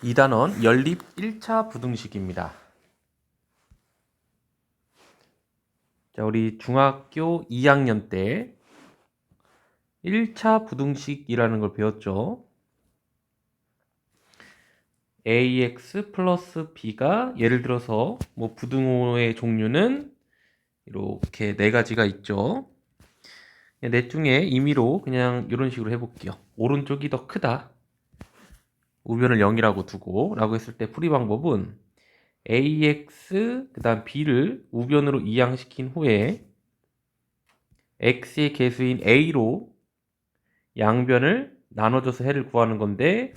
2단원 연립 1차 부등식입니다. 자, 우리 중학교 2학년 때 1차 부등식이라는 걸 배웠죠. ax 플러스 b가 예를 들어서 뭐 부등호의 종류는 이렇게 네 가지가 있죠. 넷 중에 임의로 그냥 이런 식으로 해볼게요. 오른쪽이 더 크다. 우변을 0이라고 두고 라고 했을 때 풀이 방법은 ax 그 다음 b를 우변으로 이항시킨 후에 x의 개수인 a로 양변을 나눠줘서 해를 구하는 건데,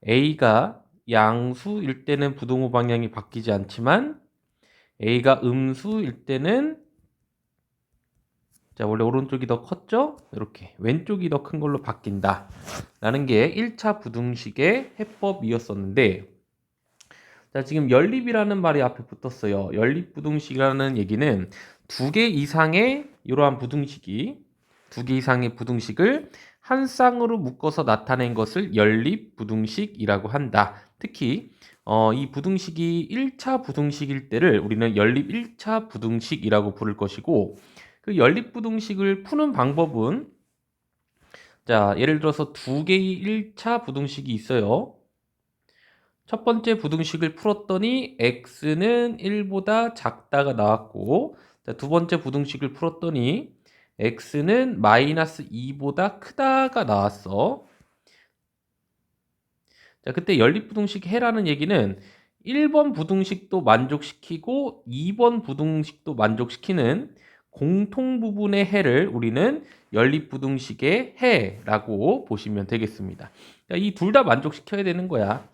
a가 양수일 때는 부등호 방향이 바뀌지 않지만 a가 음수일 때는, 자, 원래 오른쪽이 더 컸죠? 이렇게 왼쪽이 더 큰 걸로 바뀐다 라는 게 1차 부등식의 해법이었었는데, 자, 지금 연립이라는 말이 앞에 붙었어요. 연립 부등식이라는 얘기는 두 개 이상의 이러한 부등식이, 두 개 이상의 부등식을 한 쌍으로 묶어서 나타낸 것을 연립 부등식이라고 한다. 특히 이 부등식이 1차 부등식일 때를 우리는 연립 1차 부등식이라고 부를 것이고, 그 연립 부등식을 푸는 방법은, 자, 예를 들어서 두 개의 1차 부등식이 있어요. 첫 번째 부등식을 풀었더니 x는 1보다 작다가 나왔고, 자, 두 번째 부등식을 풀었더니 x는 마이너스 2보다 크다가 나왔어. 자, 그때 연립부등식 해라는 얘기는 1번 부등식도 만족시키고 2번 부등식도 만족시키는 공통 부분의 해를 우리는 연립부등식의 해라고 보시면 되겠습니다. 이 둘 다 만족시켜야 되는 거야.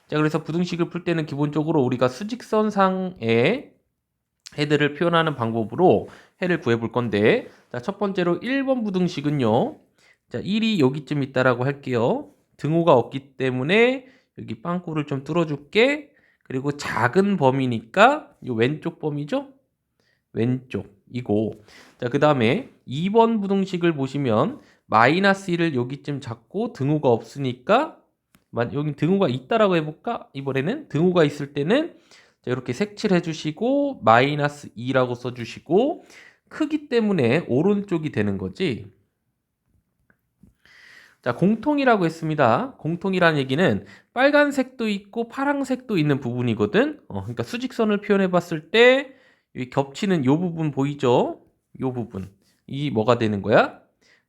자, 그래서 부등식을 풀 때는 기본적으로 우리가 수직선상의 해들을 표현하는 방법으로 해를 구해 볼 건데, 자, 첫 번째로 1번 부등식은요. 자, 1이 여기쯤 있다라고 할게요. 등호가 없기 때문에 여기 빵꾸를 좀 뚫어줄게. 그리고 작은 범위니까 이 왼쪽 범위죠? 왼쪽이고. 자, 그 다음에 2번 부등식을 보시면 마이너스 1을 여기쯤 잡고 등호가 없으니까, 여기 등호가 있다라고 해볼까? 이번에는 등호가 있을 때는 자, 이렇게 색칠해 주시고 마이너스 2라고 써주시고, 크기 때문에 오른쪽이 되는 거지. 자, 공통이라고 했습니다. 공통이라는 얘기는 빨간색도 있고 파란색도 있는 부분이거든. 그러니까 수직선을 표현해 봤을 때 여기 겹치는 이 부분 보이죠? 이 부분. 이 뭐가 되는 거야?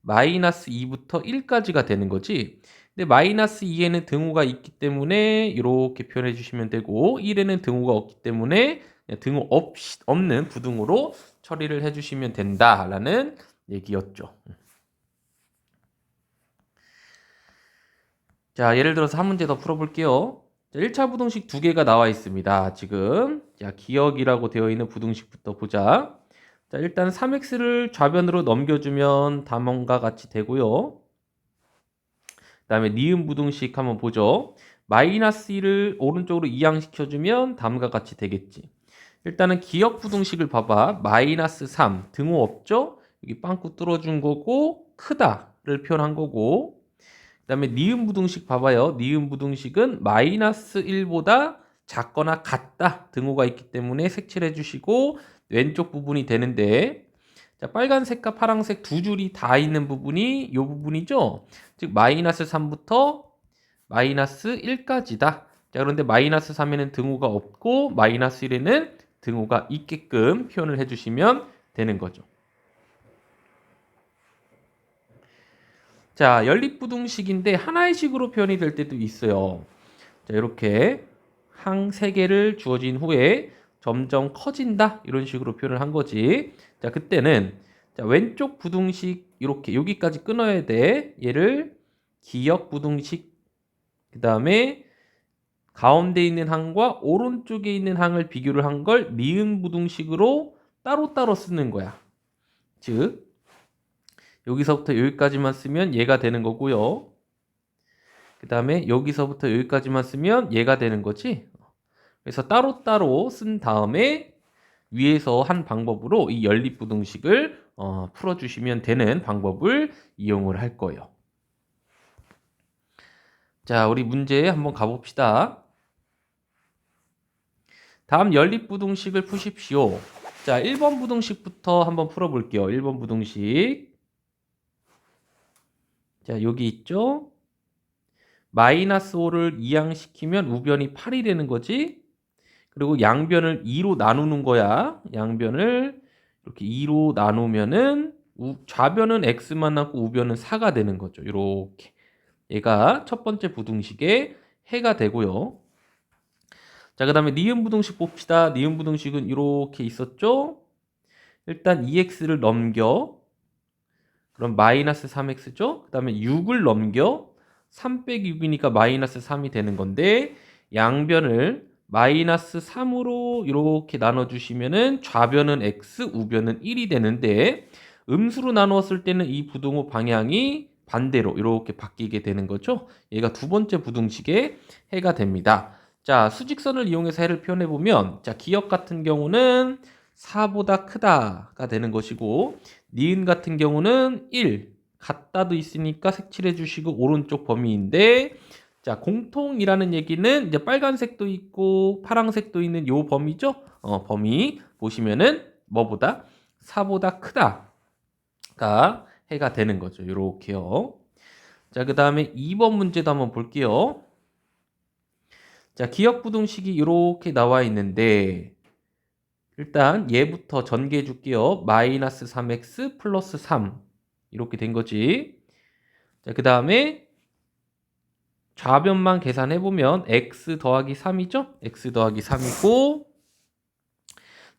마이너스 2부터 1까지가 되는 거지. 근데 마이너스 2에는 등호가 있기 때문에 이렇게 표현해 주시면 되고, 1에는 등호가 없기 때문에 등호 없는 부등호로 처리를 해 주시면 된다라는 얘기였죠. 자, 예를 들어서 한 문제 더 풀어볼게요. 자, 1차 부등식 두 개가 나와 있습니다. 지금 자, 기억이라고 되어 있는 부등식부터 보자. 자, 일단 3x를 좌변으로 넘겨주면 다음과 같이 되고요. 그 다음에 니은 부등식 한번 보죠. 마이너스 1을 오른쪽으로 이항시켜주면 다음과 같이 되겠지. 일단은 기억 부등식을 봐봐. 마이너스 3, 등호 없죠? 여기 빵꾸 뚫어준 거고, 크다를 표현한 거고, 그 다음에 니은 부등식 봐봐요. 니은 부등식은 마이너스 1보다 작거나 같다. 등호가 있기 때문에 색칠해 주시고 왼쪽 부분이 되는데, 자, 빨간색과 파란색 두 줄이 다 있는 부분이 이 부분이죠. 즉 마이너스 3부터 마이너스 1까지다. 자, 그런데 마이너스 3에는 등호가 없고 마이너스 1에는 등호가 있게끔 표현을 해주시면 되는 거죠. 자, 연립부등식인데 하나의 식으로 표현이 될 때도 있어요. 자, 이렇게 항 3개를 주어진 후에 점점 커진다 이런 식으로 표현을 한 거지. 자, 그때는 자, 왼쪽 부등식 이렇게 여기까지 끊어야 돼. 얘를 기역 부등식, 그 다음에 가운데 있는 항과 오른쪽에 있는 항을 비교를 한 걸 니은 부등식으로 따로따로 쓰는 거야. 즉 여기서부터 여기까지만 쓰면 얘가 되는 거고요. 그 다음에 여기서부터 여기까지만 쓰면 얘가 되는 거지. 그래서 따로따로 쓴 다음에 위에서 한 방법으로 이 연립부등식을 풀어주시면 되는 방법을 이용을 할 거예요. 자, 우리 문제 한번 가봅시다. 다음 연립부등식을 푸십시오. 자, 1번 부등식부터 한번 풀어볼게요. 1번 부등식. 자, 여기 있죠? 마이너스 5를 이항시키면 우변이 8이 되는 거지. 그리고 양변을 2로 나누는 거야. 양변을 이렇게 2로 나누면은 좌변은 x만 남고 우변은 4가 되는 거죠. 이렇게. 얘가 첫 번째 부등식의 해가 되고요. 자, 그 다음에 니은 부등식 봅시다. 니은 부등식은 이렇게 있었죠? 일단 2x를 넘겨. 그럼 마이너스 3x죠? 그 다음에 6을 넘겨. 3 빼기 6이니까 마이너스 3이 되는 건데 양변을 마이너스 3으로 이렇게 나눠주시면은 좌변은 x, 우변은 1이 되는데 음수로 나누었을 때는 이 부등호 방향이 반대로 이렇게 바뀌게 되는 거죠. 얘가 두 번째 부등식의 해가 됩니다. 자, 수직선을 이용해서 해를 표현해 보면 자, 기역 같은 경우는 4보다 크다가 되는 것이고 니은 같은 경우는 1 같다도 있으니까 색칠해 주시고 오른쪽 범위인데 자, 공통이라는 얘기는 이제 빨간색도 있고 파란색도 있는 요 범위죠. 범위 보시면은 뭐보다 4보다 크다가 해가 되는 거죠. 요렇게요. 자, 그다음에 2번 문제도 한번 볼게요. 자, 기역부등식이 이렇게 나와 있는데 일단 얘부터 전개해 줄게요. 마이너스 3x 플러스 3 이렇게 된 거지. 자, 그 다음에 좌변만 계산해 보면 x 더하기 3이죠? x 더하기 3이고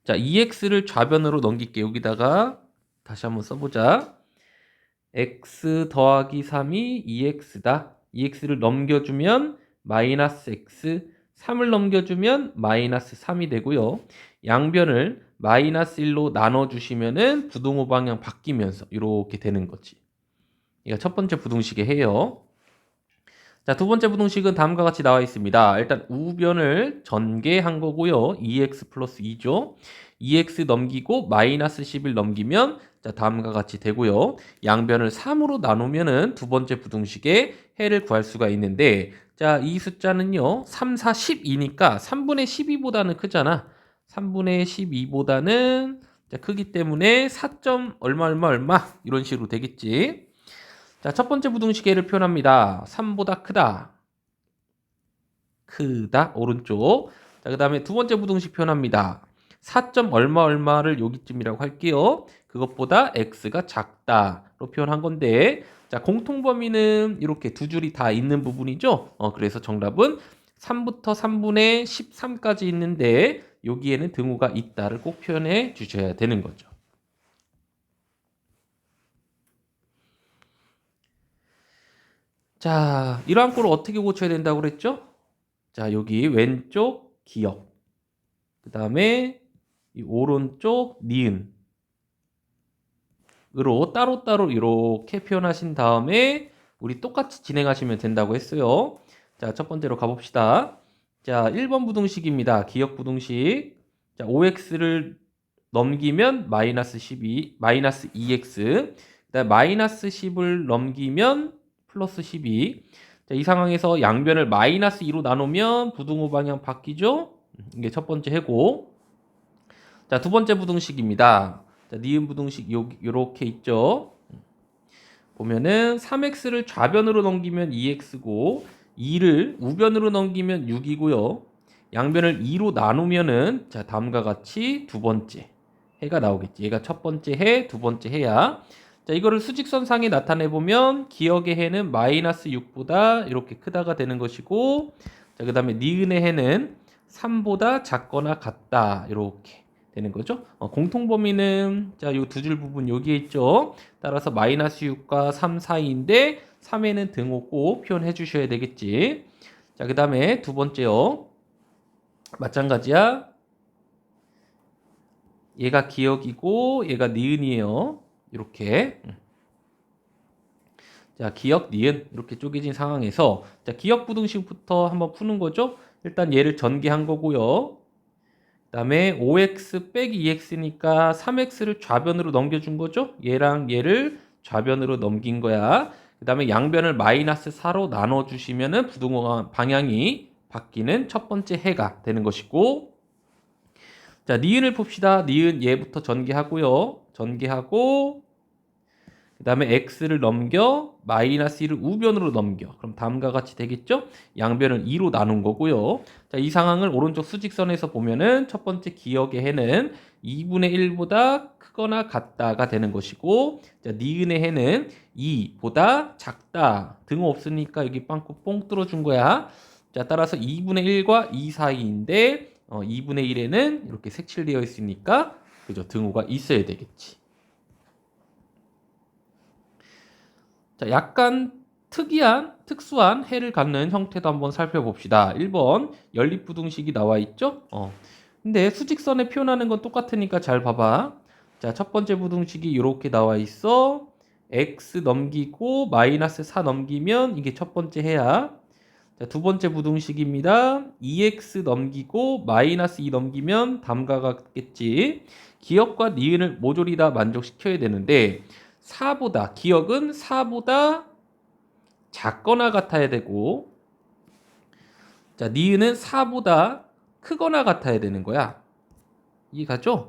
자, 2x를 좌변으로 넘길게. 여기다가 다시 한번 써보자. x 더하기 3이 2x다. 2x를 넘겨주면 마이너스 x, 3을 넘겨주면 마이너스 3이 되고요. 양변을 마이너스 1로 나눠주시면은 부등호 방향 바뀌면서 이렇게 되는 거지. 이거 첫 번째 부등식에 해요. 자, 두 번째 부등식은 다음과 같이 나와 있습니다. 일단 우변을 전개한 거고요. 2x 플러스 2죠. 2x 넘기고 마이너스 10을 넘기면 자, 다음과 같이 되고요. 양변을 3으로 나누면은 두 번째 부등식의 해를 구할 수가 있는데 자, 이 숫자는요. 3, 4, 12니까 3분의 12보다는 크잖아. 3분의 12보다는 자, 크기 때문에 4점 얼마 이런 식으로 되겠지. 자, 첫 번째 부등식의 표현합니다. 3보다 크다. 크다. 오른쪽. 자, 그 다음에 두 번째 부등식 표현합니다. 4점 얼마를 여기쯤이라고 할게요. 그것보다 x가 작다로 표현한 건데 자, 공통 범위는 이렇게 두 줄이 다 있는 부분이죠. 그래서 정답은 3부터 3분의 13까지 있는데 여기에는 등호가 있다를 꼭 표현해 주셔야 되는 거죠. 자, 이러한 꼴을 어떻게 고쳐야 된다고 그랬죠? 자, 여기 왼쪽 기역. 그 다음에 이 오른쪽 니은으로 따로따로 이렇게 표현하신 다음에 우리 똑같이 진행하시면 된다고 했어요. 자, 첫 번째로 가봅시다. 자, 1번 부등식입니다. 기역 부등식. 자, 5x를 넘기면 마이너스 12, 마이너스 2x. 그다음 마이너스 10을 넘기면 플러스 12. 자, 이 상황에서 양변을 마이너스 2로 나누면 부등호 방향 바뀌죠? 이게 첫 번째 해고. 자, 두 번째 부등식입니다. 자, 니은 부등식 요렇게 있죠? 보면은 3x를 좌변으로 넘기면 2x고 2를 우변으로 넘기면 6이고요. 양변을 2로 나누면은 자, 다음과 같이 두 번째 해가 나오겠지. 얘가 첫 번째 해, 두 번째 해야. 자, 이거를 수직선상에 나타내 보면 기역의 해는 마이너스 6보다 이렇게 크다가 되는 것이고 자, 그다음에 니은의 해는 3보다 작거나 같다. 이렇게 되는 거죠. 공통 범위는 자, 요 두 줄 부분 여기에 있죠. 따라서 마이너스 6과 3 사이인데 3에는 등호 꼭 표현해 주셔야 되겠지. 자, 그다음에 두 번째요. 마찬가지야. 얘가 기역이고 얘가 니은이에요. 이렇게. 자, 기역, 니은 이렇게 쪼개진 상황에서 자, 기역 부등식부터 한번 푸는 거죠. 일단 얘를 전개한 거고요. 그다음에 5x 빼기 2x니까 3x를 좌변으로 넘겨준 거죠. 얘랑 얘를 좌변으로 넘긴 거야. 그 다음에 양변을 마이너스 4로 나눠주시면은 부등호 방향이 바뀌는 첫 번째 해가 되는 것이고, 자, 니은을 봅시다. 니은 얘부터 전개하고요. 전개하고, 그 다음에 x를 넘겨 마이너스 1을 우변으로 넘겨. 그럼 다음과 같이 되겠죠? 양변을 2로 나눈 거고요. 자, 이 상황을 오른쪽 수직선에서 보면은 첫 번째 기역의 해는 2분의 1보다 크거나 같다가 되는 것이고, 자, 니은의 해는 2보다 작다. 등호 없으니까 여기 빵꾸 뽕 뚫어준 거야. 자, 따라서 2분의 1과 2 사이인데 2분의 1에는 이렇게 색칠되어 있으니까 그죠? 등호가 있어야 되겠지. 자, 약간 특수한 해를 갖는 형태도 한번 살펴봅시다. 1번 연립부등식이 나와 있죠? 근데 수직선에 표현하는 건 똑같으니까 잘 봐봐. 자, 첫 번째 부등식이 이렇게 나와 있어. x 넘기고 마이너스 4 넘기면 이게 첫 번째 해야. 자, 두 번째 부등식입니다. 2x 넘기고 마이너스 2 넘기면 다음과 같겠지. 기역과 니은을 모조리 다 만족시켜야 되는데 기역은 4보다 작거나 같아야 되고, 자, 니은은 4보다 크거나 같아야 되는 거야. 이해가죠?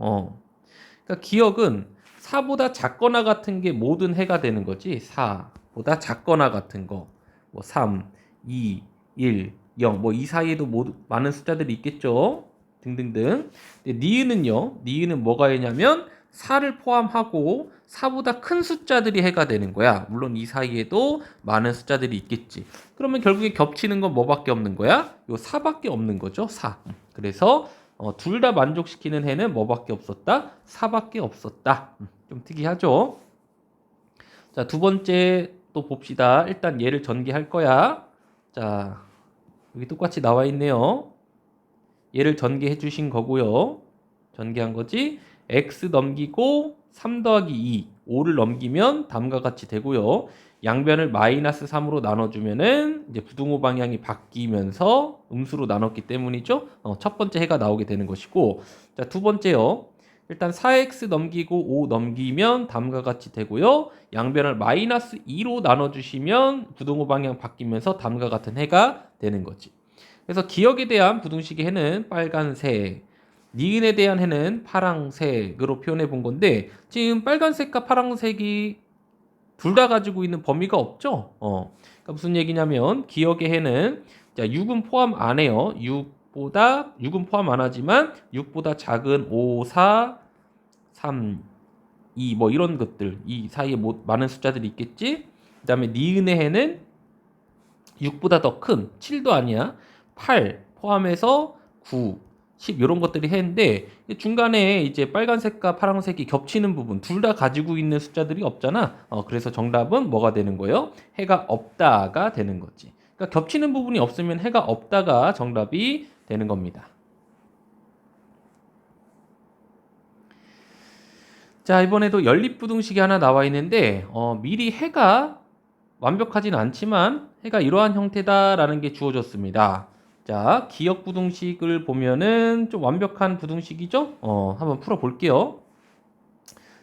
그러니까 기역은 4보다 작거나 같은 게 모든 해가 되는 거지. 4보다 작거나 같은 거. 뭐 3, 2, 1, 0. 뭐 이 사이에도 모두 많은 숫자들이 있겠죠. 등등등. 근데 니은은 뭐가 되냐면 4를 포함하고 4보다 큰 숫자들이 해가 되는 거야. 물론 이 사이에도 많은 숫자들이 있겠지. 그러면 결국에 겹치는 건 뭐밖에 없는 거야? 요 4밖에 없는 거죠. 4. 그래서 둘 다 만족시키는 해는 뭐밖에 없었다? 4밖에 없었다. 좀 특이하죠? 자, 두 번째 또 봅시다. 일단 얘를 전개할 거야. 자, 여기 똑같이 나와 있네요. 얘를 전개해 주신 거고요. 전개한 거지. x 넘기고 3 더하기 2, 5를 넘기면 다음과 같이 되고요. 양변을 마이너스 3으로 나눠주면은 이제 부등호 방향이 바뀌면서 음수로 나눴기 때문이죠. 첫 번째 해가 나오게 되는 것이고, 자, 두 번째요. 일단 4x 넘기고 5 넘기면 다음과 같이 되고요. 양변을 마이너스 2로 나눠주시면 부등호 방향 바뀌면서 다음과 같은 해가 되는 거지. 그래서 기역에 대한 부등식의 해는 빨간색, 니은에 대한 해는 파랑색으로 표현해 본 건데, 지금 빨간색과 파랑색이 둘 다 가지고 있는 범위가 없죠. 그러니까 무슨 얘기냐면 기역의 해는, 자, 6은 포함 안 해요. 6은 포함 안 하지만 6보다 작은 5, 4, 3, 2 뭐 이런 것들, 이 사이에 뭐 많은 숫자들이 있겠지. 그다음에 니은의 해는 6보다 더 큰 7도 아니야. 8 포함해서 9, 10 이런 것들이 했는데 중간에 이제 빨간색과 파란색이 겹치는 부분 둘 다 가지고 있는 숫자들이 없잖아. 그래서 정답은 뭐가 되는 거예요? 해가 없다가 되는 거지. 그러니까 겹치는 부분이 없으면 해가 없다가 정답이 되는 겁니다. 자, 이번에도 연립부등식이 하나 나와 있는데 미리 해가 완벽하진 않지만 해가 이러한 형태다라는 게 주어졌습니다. 자, 기역 부등식을 보면은 좀 완벽한 부등식이죠? 한번 풀어볼게요.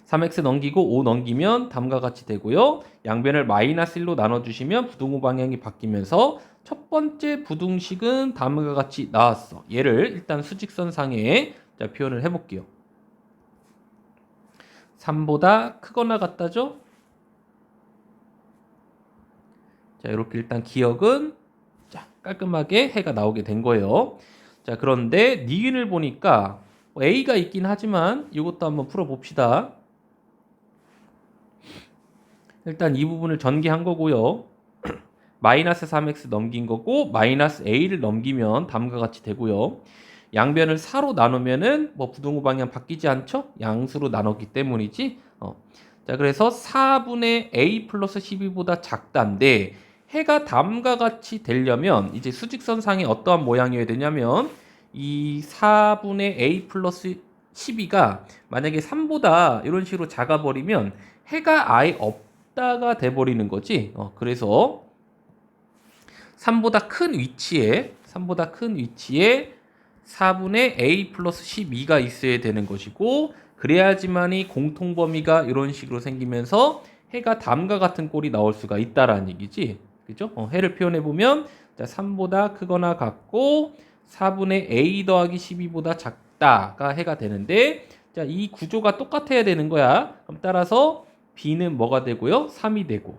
3x 넘기고 5 넘기면 다음과 같이 되고요. 양변을 마이너스 1로 나눠주시면 부등호 방향이 바뀌면서 첫 번째 부등식은 다음과 같이 나왔어. 얘를 일단 수직선상에 자, 표현을 해볼게요. 3보다 크거나 같다죠? 자, 이렇게 일단 기역은 자, 깔끔하게 해가 나오게 된 거예요. 자, 그런데 니은을 보니까 A가 있긴 하지만 이것도 한번 풀어봅시다. 일단 이 부분을 전개한 거고요. 마이너스 3x 넘긴 거고 마이너스 a를 넘기면 다음과 같이 되고요. 양변을 4로 나누면은 뭐 부등호 방향 바뀌지 않죠? 양수로 나눴기 때문이지. 자, 그래서 4분의 a 플러스 12보다 작다인데 해가 다음과 같이 되려면 이제 수직선상에 어떠한 모양이어야 되냐면 이 4분의 a 플러스 12가 만약에 3보다 이런 식으로 작아버리면 해가 아예 없다가 돼버리는 거지. 그래서 3보다 큰 위치에 4분의 a 플러스 12가 있어야 되는 것이고, 그래야지만이 공통범위가 이런 식으로 생기면서 해가 다음과 같은 꼴이 나올 수가 있다라는 얘기지. 그죠? 해를 표현해 보면 자, 3보다 크거나 같고 4분의 a 더하기 12보다 작다가 해가 되는데 자, 이 구조가 똑같아야 되는 거야. 그럼 따라서 b는 뭐가 되고요? 3이 되고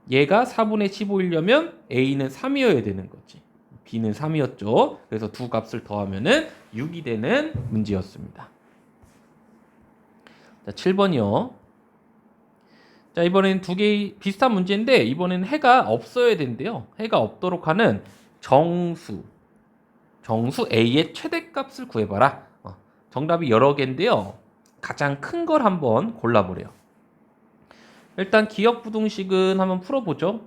얘가 4분의 15이려면 a는 3이어야 되는 거지. b는 3이었죠. 그래서 두 값을 더하면은 6이 되는 문제였습니다. 자, 7번이요. 자, 이번엔 두 개의 비슷한 문제인데 이번에는 해가 없어야 된대요. 해가 없도록 하는 정수 A의 최대값을 구해봐라. 정답이 여러 개인데요. 가장 큰 걸 한번 골라보래요. 일단 기억부등식은 한번 풀어보죠.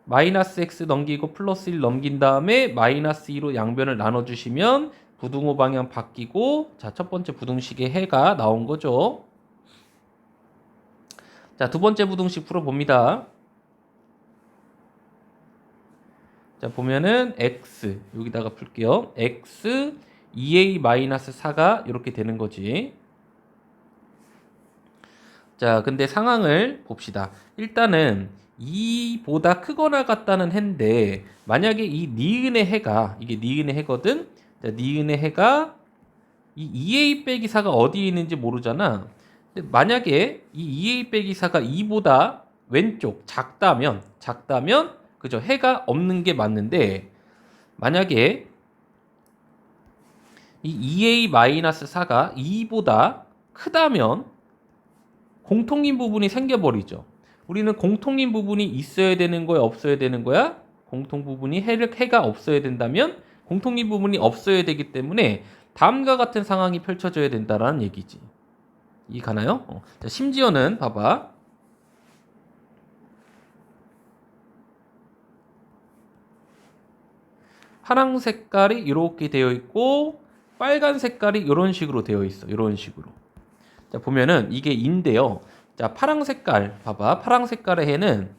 마이너스 x 넘기고 플러스 1 넘긴 다음에 마이너스 2로 양변을 나눠주시면 부등호 방향 바뀌고 자, 첫 번째 부등식의 해가 나온 거죠. 자, 두 번째 부등식 풀어봅니다. 자, 보면은 x 여기다가 풀게요. x 2a-4가 이렇게 되는 거지. 자, 근데 상황을 봅시다. 일단은 2보다 크거나 같다는 해인데 만약에 이 니은의 해가 이게 니은의 해거든. 자, 니은의 해가 이 2a 빼기 4가 어디에 있는지 모르잖아. 근데 만약에 이 2a 빼기 4가 2보다 왼쪽 작다면 그죠? 해가 없는 게 맞는데 만약에 이 2a-4가 2보다 크다면 공통인 부분이 생겨버리죠. 우리는 공통인 부분이 있어야 되는 거야, 없어야 되는 거야? 공통 부분이 해가 없어야 된다면 공통인 부분이 없어야 되기 때문에 다음과 같은 상황이 펼쳐져야 된다라는 얘기지. 이 가나요? 자, 심지어는 봐봐. 파랑 색깔이 이렇게 되어 있고 빨간 색깔이 이런 식으로 되어 있어. 이런 식으로. 자, 보면은 이게 인데요. 자, 파랑 색깔 봐봐. 파랑 색깔의 해는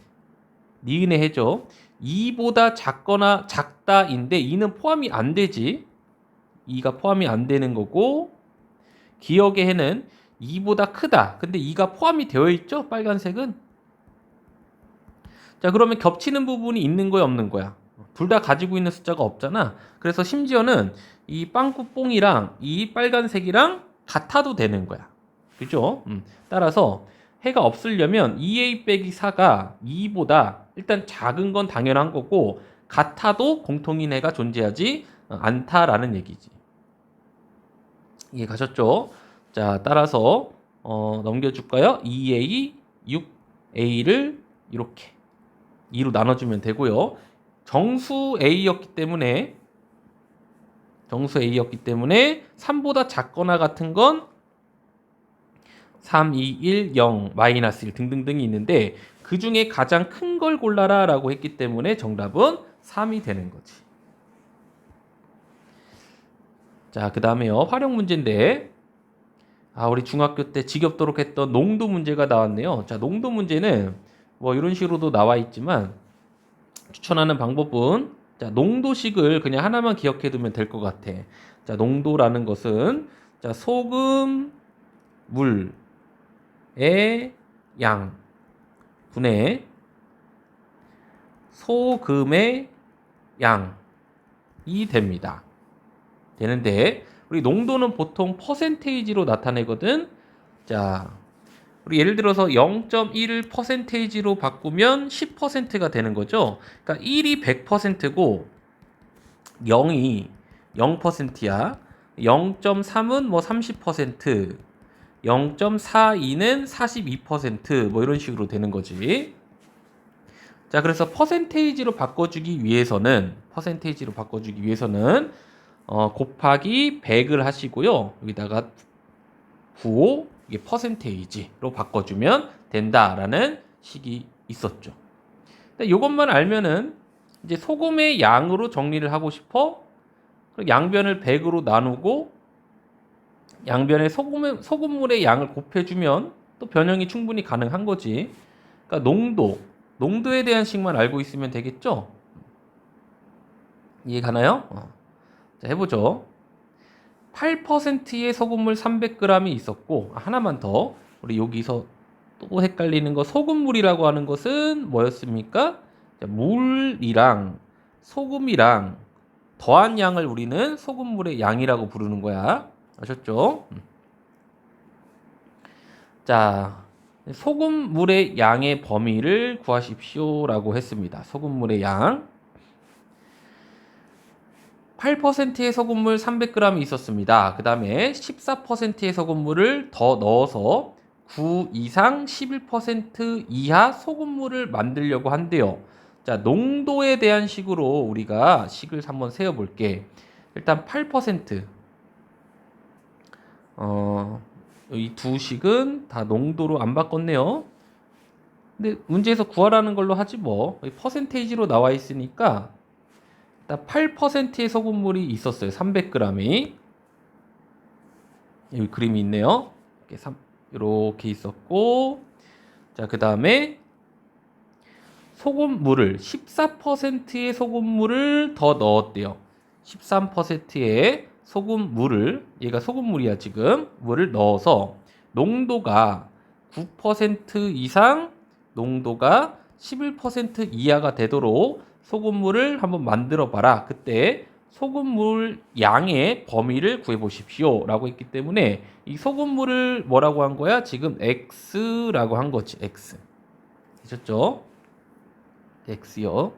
니은의 해죠. 2보다 작거나 작다인데 2는 포함이 안 되지. 2가 포함이 안 되는 거고 기억의 해는 2보다 크다. 근데 2가 포함이 되어 있죠. 빨간색은. 자, 그러면 겹치는 부분이 있는 거야, 없는 거야? 둘 다 가지고 있는 숫자가 없잖아. 그래서 심지어는 이 빵꾸뽕이랑 이 빨간색이랑 같아도 되는 거야. 그죠? 따라서 해가 없으려면 2a 빼기 4가 2보다 일단 작은 건 당연한 거고 같아도 공통인 해가 존재하지 않다라는 얘기지. 이해 가셨죠? 자, 따라서 넘겨줄까요? 2a, 6a를 이렇게 2로 나눠주면 되고요. 정수 A였기 때문에 3보다 작거나 같은 건 3, 2, 1, 0, 마이너스 1 등등등이 있는데 그 중에 가장 큰 걸 골라라 라고 했기 때문에 정답은 3이 되는 거지. 자, 그 다음에요. 활용 문제인데 우리 중학교 때 지겹도록 했던 농도 문제가 나왔네요. 자, 농도 문제는 뭐 이런 식으로도 나와 있지만 추천하는 방법은 자, 농도식을 그냥 하나만 기억해 두면 될 것 같아. 자, 농도라는 것은 자, 소금 물의 양 분의 소금의 양이 됩니다. 되는데 우리 농도는 보통 퍼센테이지로 나타내거든. 자, 우리 예를 들어서 0.1%로 바꾸면 10%가 되는 거죠. 그러니까 1이 100%고 0이 0%야. 0.3은 뭐 30%, 0.42는 42%뭐 이런 식으로 되는 거지. 자, 그래서 퍼센테이지로 바꿔주기 위해서는 곱하기 100을 하시고요. 여기다가 95 이게 퍼센테이지로 바꿔주면 된다라는 식이 있었죠. 이것만 알면은 이제 소금의 양으로 정리를 하고 싶어. 양변을 100으로 나누고 양변에 소금물의 양을 곱해주면 또 변형이 충분히 가능한 거지. 그러니까 농도에 대한 식만 알고 있으면 되겠죠. 이해 가나요? 자, 해보죠. 8%의 소금물 300g이 있었고 하나만 더 우리 여기서 또 헷갈리는 거 소금물이라고 하는 것은 뭐였습니까? 자, 물이랑 소금이랑 더한 양을 우리는 소금물의 양이라고 부르는 거야. 아셨죠? 자, 소금물의 양의 범위를 구하십시오라고 했습니다. 소금물의 양. 8%의 소금물 300g 있었습니다. 그 다음에 14%의 소금물을 더 넣어서 9 이상 11% 이하 소금물을 만들려고 한대요. 자, 농도에 대한 식으로 우리가 식을 한번 세어볼게. 일단 8%. 이 두 식은 다 농도로 안 바꿨네요. 근데 문제에서 구하라는 걸로 하지 뭐. 퍼센테이지로 나와 있으니까 8%의 소금물이 있었어요. 300g이. 여기 그림이 있네요. 이렇게 있었고, 자, 그 다음에 소금물을 14%의 소금물을 더 넣었대요. 13%의 소금물을, 얘가 소금물이야 지금, 물을 넣어서 농도가 9% 이상, 농도가 11% 이하가 되도록 소금물을 한번 만들어 봐라. 그때 소금물 양의 범위를 구해 보십시오 라고 했기 때문에 이 소금물을 뭐라고 한 거야? 지금 X라고 한 거지. X. 되셨죠? X요.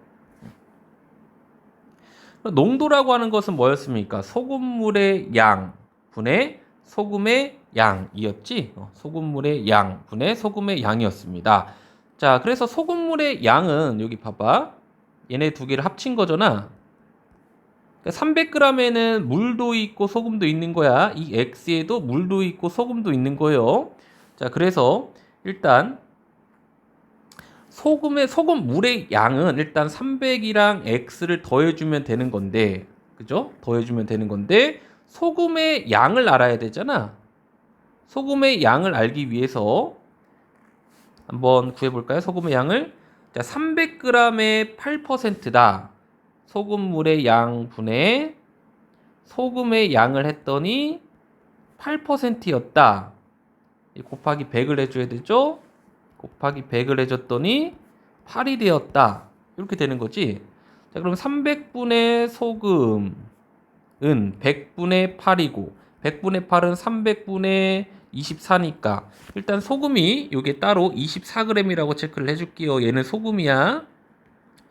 농도라고 하는 것은 뭐였습니까? 소금물의 양 분의 소금의 양이었지? 소금물의 양 분의 소금의 양이었습니다. 자, 그래서 소금물의 양은 여기 봐봐. 얘네 두 개를 합친 거잖아. 300g에는 물도 있고 소금도 있는 거야. 이 X에도 물도 있고 소금도 있는 거예요. 자, 그래서 일단 소금물의 양은 일단 300이랑 X를 더해주면 되는 건데, 그죠? 더해주면 되는 건데, 소금의 양을 알아야 되잖아. 소금의 양을 알기 위해서 한번 구해볼까요? 소금의 양을. 자, 300g의 8%다. 소금물의 양 분의 소금의 양을 했더니 8%였다. 곱하기 100을 해줘야 되죠? 곱하기 100을 해줬더니 8이 되었다. 이렇게 되는 거지. 자, 그럼 300분의 소금은 100분의 8이고 100분의 8은 300분의 24니까 일단 소금이 요게 따로 24g이라고 체크를 해줄게요. 얘는 소금이야.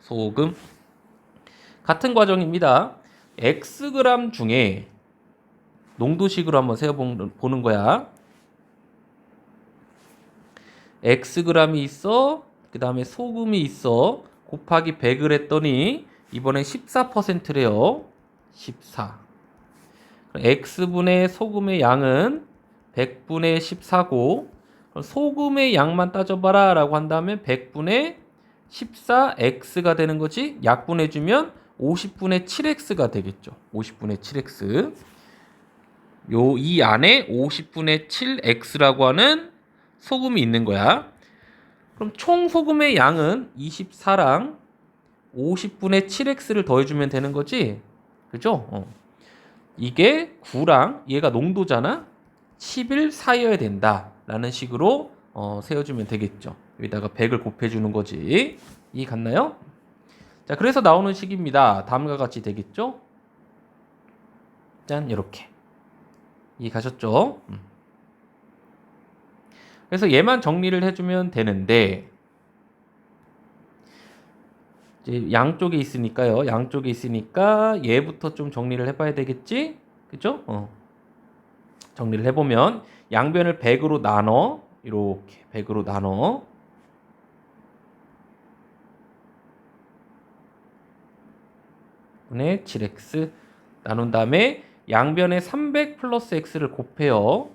소금. 같은 과정입니다. Xg 중에 농도식으로 한번 세어보는 거야. Xg이 있어. 그 다음에 소금이 있어. 곱하기 100을 했더니 이번엔 14%래요. 14. X분의 소금의 양은 100분의 14고 소금의 양만 따져봐라 라고 한다면 100분의 14X가 되는 거지. 약분해주면 50분의 7X가 되겠죠. 50분의 7X. 이 안에 50분의 7X라고 하는 소금이 있는 거야. 그럼 총 소금의 양은 24랑 50분의 7X를 더해주면 되는 거지. 그죠? 이게 9랑 얘가 농도잖아. 10일 사이여야 된다. 라는 식으로 세워주면 되겠죠. 여기다가 100을 곱해주는 거지. 이 같나요? 자, 그래서 나오는 식입니다. 다음과 같이 되겠죠? 짠, 이렇게. 이 가셨죠? 그래서 얘만 정리를 해주면 되는데 이제 양쪽에 있으니까요. 양쪽에 있으니까 얘부터 좀 정리를 해봐야 되겠지? 그죠? 정리를 해보면 양변을 100으로 나눠 이렇게 100으로 나눠 분의 7x 나눈 다음에 양변에 300 플러스 x를 곱해요.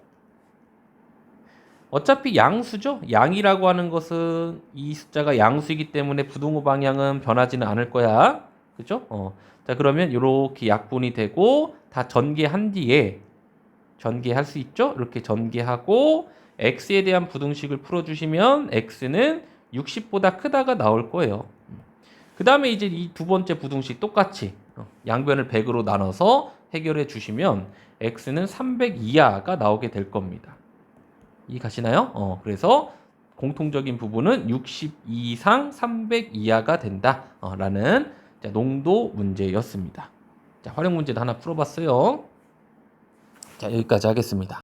어차피 양수죠. 양이라고 하는 것은 이 숫자가 양수이기 때문에 부등호 방향은 변하지는 않을 거야. 그죠? 자, 그러면 이렇게 약분이 되고 다 전개한 뒤에 전개할 수 있죠? 이렇게 전개하고 x에 대한 부등식을 풀어주시면 x는 60보다 크다가 나올 거예요. 그 다음에 이제 이 두 번째 부등식 똑같이 양변을 100으로 나눠서 해결해 주시면 x는 300 이하가 나오게 될 겁니다. 이 가시나요? 그래서 공통적인 부분은 60 이상 300 이하가 된다. 라는 농도 문제였습니다. 자, 활용 문제도 하나 풀어봤어요. 자, 여기까지 하겠습니다.